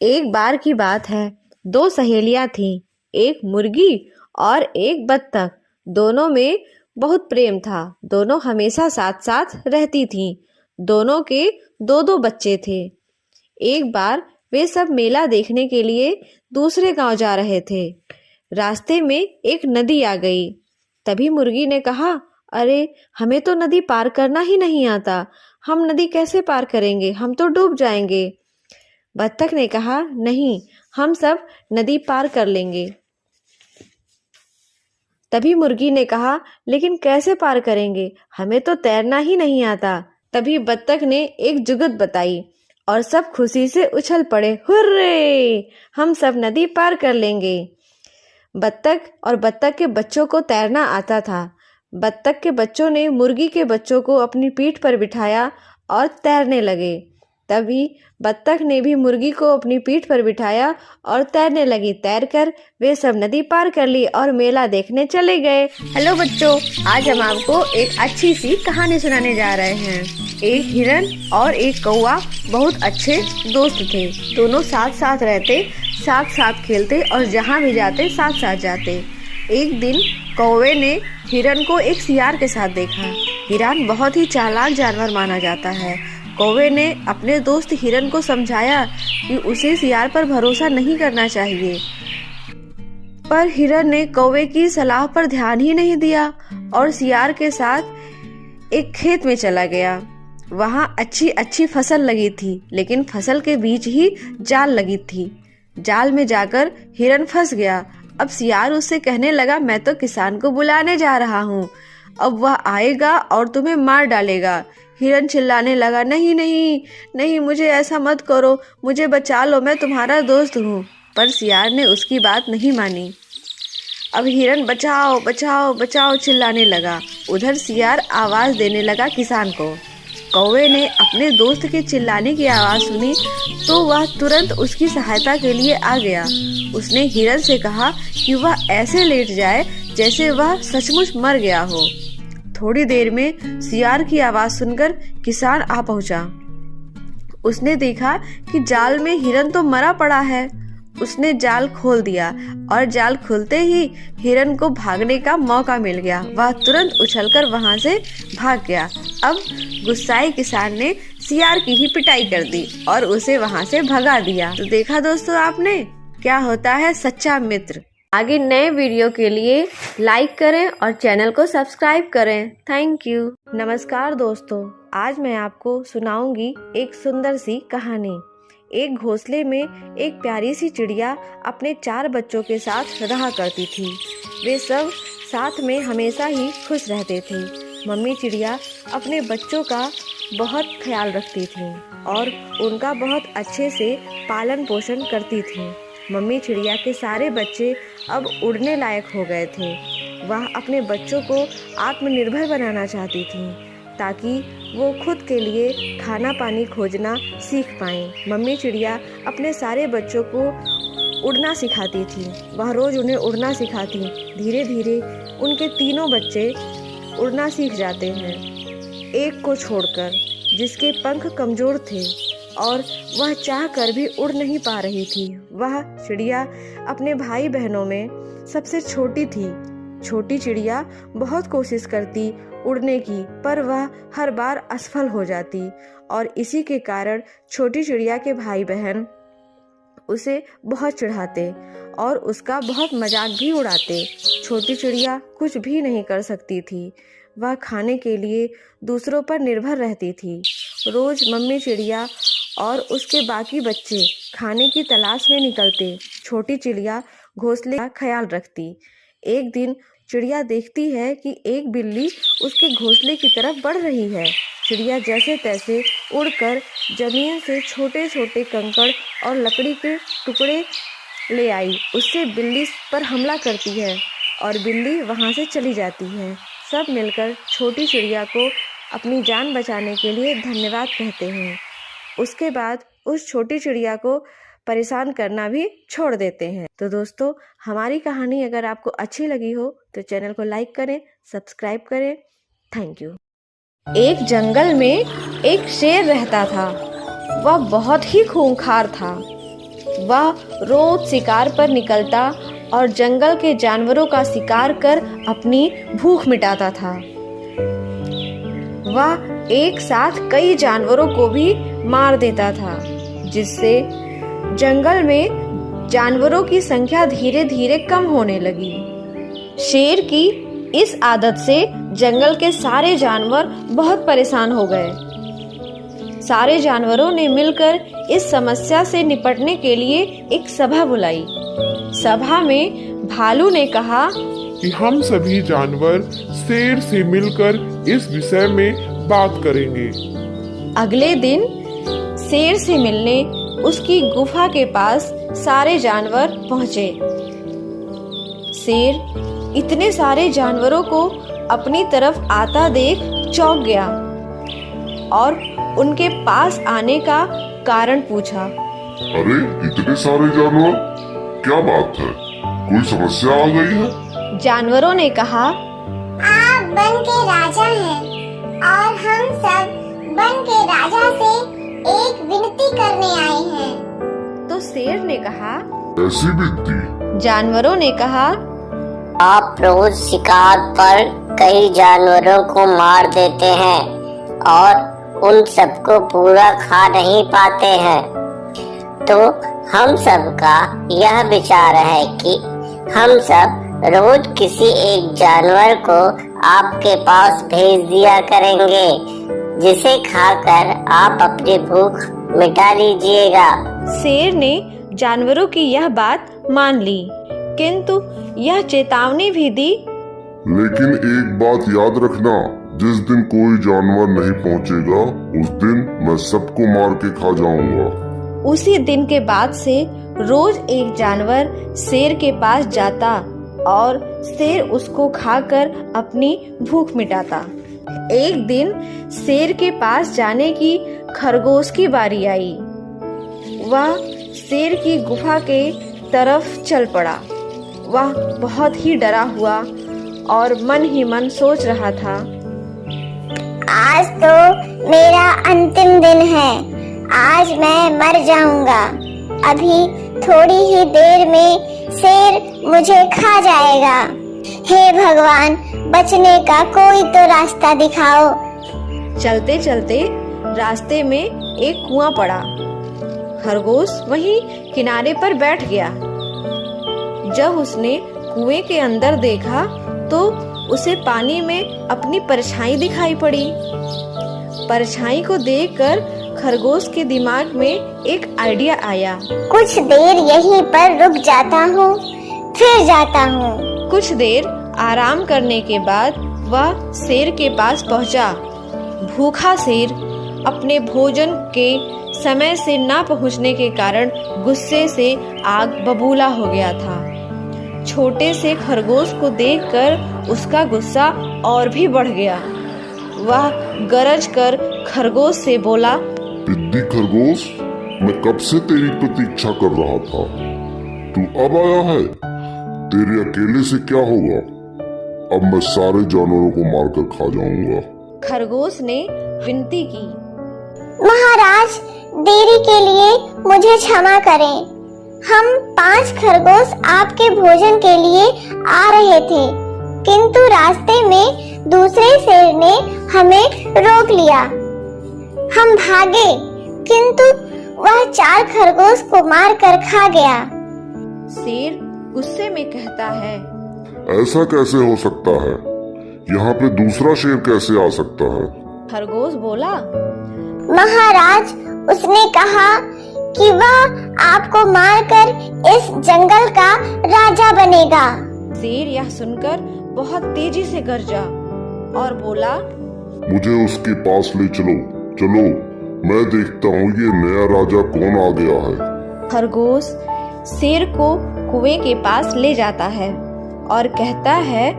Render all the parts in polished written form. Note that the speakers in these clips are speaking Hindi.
एक बार की बात है, दो सहेलियां थीं, एक मुर्गी और एक बत्तख। दोनों में बहुत प्रेम था। दोनों हमेशा साथ साथ रहती थीं। दोनों के दो दो बच्चे थे। एक बार वे सब मेला देखने के लिए दूसरे गांव जा रहे थे। रास्ते में एक नदी आ गई। तभी मुर्गी ने कहा, अरे हमें तो नदी पार करना ही नहीं आता। हम नदी कैसे पार करेंगे? हम तो डूब जाएंगे। बत्तख ने कहा, नहीं, हम सब नदी पार कर लेंगे। तभी मुर्गी ने कहा, लेकिन कैसे पार करेंगे? हमें तो तैरना ही नहीं आता। तभी बत्तख ने एक जुगत बताई और सब खुशी से उछल पड़े, हुर्रे! हम सब नदी पार कर लेंगे। बत्तख और बत्तख के बच्चों को तैरना आता था। बत्तख के बच्चों ने मुर्गी के बच्चों को अपनी पीठ पर बिठाया और तैरने लगे। तभी बत्तख ने भी मुर्गी को अपनी पीठ पर बिठाया और तैरने लगी। तैरकर वे सब नदी पार कर ली और मेला देखने चले गए। हेलो बच्चों, आज हम आपको एक अच्छी सी कहानी सुनाने जा रहे हैं। एक हिरन और एक कौवा बहुत अच्छे दोस्त थे। दोनों साथ साथ रहते, साथ साथ खेलते और जहाँ भी जाते साथ साथ जाते। एक दिन कौवे ने हिरन को एक सियार के साथ देखा। हिरन बहुत ही चालाक जानवर माना जाता है। कौवे ने अपने दोस्त हिरन को समझाया कि उसे सियार पर भरोसा नहीं करना चाहिए, पर हिरन ने कौवे की सलाह पर ध्यान ही नहीं दिया और सियार के साथ एक खेत में चला गया। वहाँ अच्छी अच्छी फसल लगी थी, लेकिन फसल के बीच ही जाल लगी थी। जाल में जाकर हिरन फंस गया। अब सियार उससे कहने लगा, मैं तो किसान को बुलाने जा रहा हूँ, अब वह आएगा और तुम्हें मार डालेगा। हिरन चिल्लाने लगा, नहीं नहीं नहीं, मुझे ऐसा मत करो, मुझे बचा लो, मैं तुम्हारा दोस्त हूँ। पर सियार ने उसकी बात नहीं मानी। अब हिरन बचाओ बचाओ बचाओ चिल्लाने लगा। उधर सियार आवाज देने लगा किसान को। कौवे ने अपने दोस्त के चिल्लाने की आवाज सुनी तो वह तुरंत उसकी सहायता के लिए आ गया। उसने हिरन से कहा कि वह ऐसे लेट जाए जैसे वह सचमुच मर गया हो। थोड़ी देर में सियार की आवाज सुनकर किसान आ पहुंचा। उसने देखा कि जाल में हिरन तो मरा पड़ा है। उसने जाल खोल दिया और जाल खुलते ही हिरन को भागने का मौका मिल गया। वह तुरंत उछलकर वहां से भाग गया। अब गुस्साए किसान ने सियार की ही पिटाई कर दी और उसे वहां से भगा दिया। तो देखा दोस्तों आपने, क्या होता है सच्चा मित्र। आगे नए वीडियो के लिए लाइक करें और चैनल को सब्सक्राइब करें। Thank you. नमस्कार दोस्तों, आज मैं आपको सुनाऊंगी एक सुंदर सी कहानी। एक घोंसले में एक प्यारी सी चिड़िया अपने 4 बच्चों के साथ रहा करती थी। वे सब साथ में हमेशा ही खुश रहते थे। मम्मी चिड़िया अपने बच्चों का बहुत ख्याल रखती थी और उनका बहुत अच्छे से पालन पोषण करती थी। मम्मी चिड़िया के सारे बच्चे अब उड़ने लायक हो गए थे। वह अपने बच्चों को आत्मनिर्भर बनाना चाहती थी ताकि वो खुद के लिए खाना पानी खोजना सीख पाएं। मम्मी चिड़िया अपने सारे बच्चों को उड़ना सिखाती थी। वह रोज़ उन्हें उड़ना सिखाती। धीरे धीरे उनके तीनों बच्चे उड़ना सीख जाते हैं, एक को छोड़कर जिसके पंख कमज़ोर थे और वह चाह कर भी उड़ नहीं पा रही थी। वह चिड़िया अपने भाई बहनों में सबसे छोटी थी। छोटी चिड़िया बहुत कोशिश करती उड़ने की, पर वह हर बार असफल हो जाती और इसी के कारण छोटी चिड़िया के भाई बहन उसे बहुत चिढ़ाते और उसका बहुत मजाक भी उड़ाते। छोटी चिड़िया कुछ भी नहीं कर सकती थी। वह खाने के लिए दूसरों पर निर्भर रहती थी। रोज मम्मी चिड़िया और उसके बाकी बच्चे खाने की तलाश में निकलते। छोटी चिड़िया घोंसले का ख्याल रखती। एक दिन चिड़िया देखती है कि एक बिल्ली उसके घोंसले की तरफ बढ़ रही है। चिड़िया जैसे तैसे उड़कर जमीन से छोटे छोटे कंकड़ और लकड़ी के टुकड़े ले आई। उससे बिल्ली पर हमला करती है और बिल्ली वहां से चली जाती है। सब मिलकर छोटी चिड़िया को अपनी जान बचाने के लिए धन्यवाद कहते हैं। उसके बाद उस छोटी चिड़िया को परेशान करना भी छोड़ देते हैं। तो दोस्तों, हमारी कहानी अगर आपको अच्छी लगी हो तो चैनल को लाइक करें, सब्सक्राइब करें। Thank you. एक जंगल में एक शेर रहता था। वह बहुत ही खूंखार था। वह रोज शिकार पर निकलता और जंगल के जानवरों का शिकार कर अपनी भूख मिटाता था। वह एक साथ कई जानवरों को भी मार देता था, जिससे जंगल में जानवरों की संख्या धीरे धीरे कम होने लगी। शेर की इस आदत से जंगल के सारे जानवर बहुत परेशान हो गए। सारे जानवरों ने मिलकर इस समस्या से निपटने के लिए एक सभा बुलाई। सभा में भालू ने कहा कि हम सभी जानवर शेर से मिलकर इस विषय में बात करेंगे। अगले दिन शेर से मिलने उसकी गुफा के पास सारे जानवर पहुंचे। शेर इतने सारे जानवरों को अपनी तरफ आता देख चौंक गया और उनके पास आने का कारण पूछा। अरे इतने सारे जानवर, क्या बात है? कोई समस्या आ गई है? जानवरों ने कहा, आप वन के राजा हैं और हम सब वन के राजा से एक विनती करने आए हैं। तो शेर ने कहा, ऐसी विनती? जानवरों ने कहा, आप रोज शिकार पर कई जानवरों को मार देते हैं और उन सबको पूरा खा नहीं पाते हैं, तो हम सबका यह विचार है कि हम सब रोज किसी एक जानवर को आपके पास भेज दिया करेंगे, जिसे खाकर आप अपनी भूख मिटा लीजिएगा। शेर ने जानवरों की यह बात मान ली, किंतु यह चेतावनी भी दी, लेकिन एक बात याद रखना, जिस दिन कोई जानवर नहीं पहुंचेगा, उस दिन मैं सबको मार के खा जाऊंगा। उसी दिन के बाद से रोज एक जानवर शेर के पास जाता और शेर उसको खाकर अपनी भूख मिटाता। एक दिन शेर के पास जाने की खरगोश की बारी आई। वह शेर की गुफा के तरफ चल पड़ा। वह बहुत ही डरा हुआ और मन ही मन सोच रहा था, आज तो मेरा अंतिम दिन है, आज मैं मर जाऊंगा। अभी थोड़ी ही देर में शेर मुझे खा जाएगा। हे भगवान, बचने का कोई तो रास्ता दिखाओ। चलते चलते रास्ते में एक कुआं पड़ा। खरगोश वहीं किनारे पर बैठ गया। जब उसने कुएं के अंदर देखा तो उसे पानी में अपनी परछाई दिखाई पड़ी। परछाई को देखकर खरगोश के दिमाग में एक आइडिया आया। कुछ देर यहीं पर रुक जाता हूँ, फिर जाता हूँ। कुछ देर आराम करने के बाद वह शेर के पास पहुंचा। भूखा शेर अपने भोजन के समय से ना पहुंचने के कारण गुस्से से आग बबूला हो गया था। छोटे से खरगोश को देखकर उसका गुस्सा और भी बढ़ गया। वह गरज कर खरगोश से बोला, पिद्दी खरगोश, मैं कब से तेरी प्रतीक्षा कर रहा था। तू अब आया है। तेरे अकेले से क्या होगा? अब मैं सारे जानवरों को मारकर खा जाऊंगा। खरगोश ने विनती की, महाराज, देरी के लिए मुझे क्षमा करें। हम 5 खरगोश आपके भोजन के लिए आ रहे थे, किंतु रास्ते में दूसरे शेर ने हमें रोक लिया। हम भागे, किंतु वह 4 खरगोश को मारकर खा गया। शेर गुस्से में कहता है, ऐसा कैसे हो सकता है? यहाँ पे दूसरा शेर कैसे आ सकता है? खरगोश बोला, महाराज, उसने कहा कि वह आपको मारकर इस जंगल का राजा बनेगा। शेर यह सुनकर बहुत तेजी से गरजा और बोला, मुझे उसके पास ले चलो। चलो, मैं देखता हूँ ये नया राजा कौन आ गया है। खरगोश शेर को कुएं के पास ले जाता है और कहता है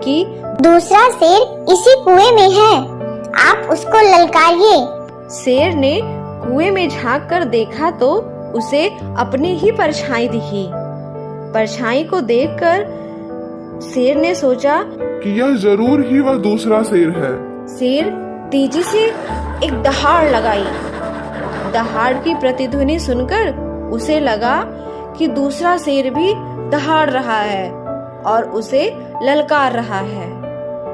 कि दूसरा शेर इसी कुएं में है, आप उसको ललकारिए। शेर ने कुएं में झांक कर देखा तो उसे अपनी ही परछाई दिखी। परछाई को देखकर शेर ने सोचा कि यह जरूर ही वह दूसरा शेर है। शेर तेजी से एक दहाड़ लगाई। दहाड़ की प्रतिध्वनि सुनकर उसे लगा कि दूसरा शेर भी दहाड़ रहा है और उसे ललकार रहा है।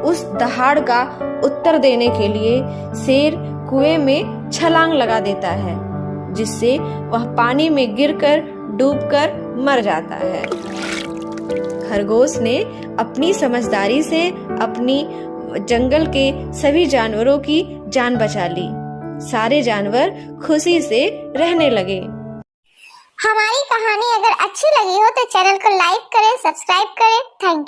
उस दहाड़ का उत्तर देने के लिए शेर कुएं में छलांग लगा देता है, जिससे वह पानी में गिरकर डूबकर मर जाता है। खरगोश ने अपनी समझदारी से अपनी जंगल के सभी जानवरों की जान बचा ली। सारे जानवर खुशी से रहने लगे। हमारी कहानी अगर अच्छी लगी हो तो चैनल को लाइक करें, सब्सक्राइब करें। Thank you.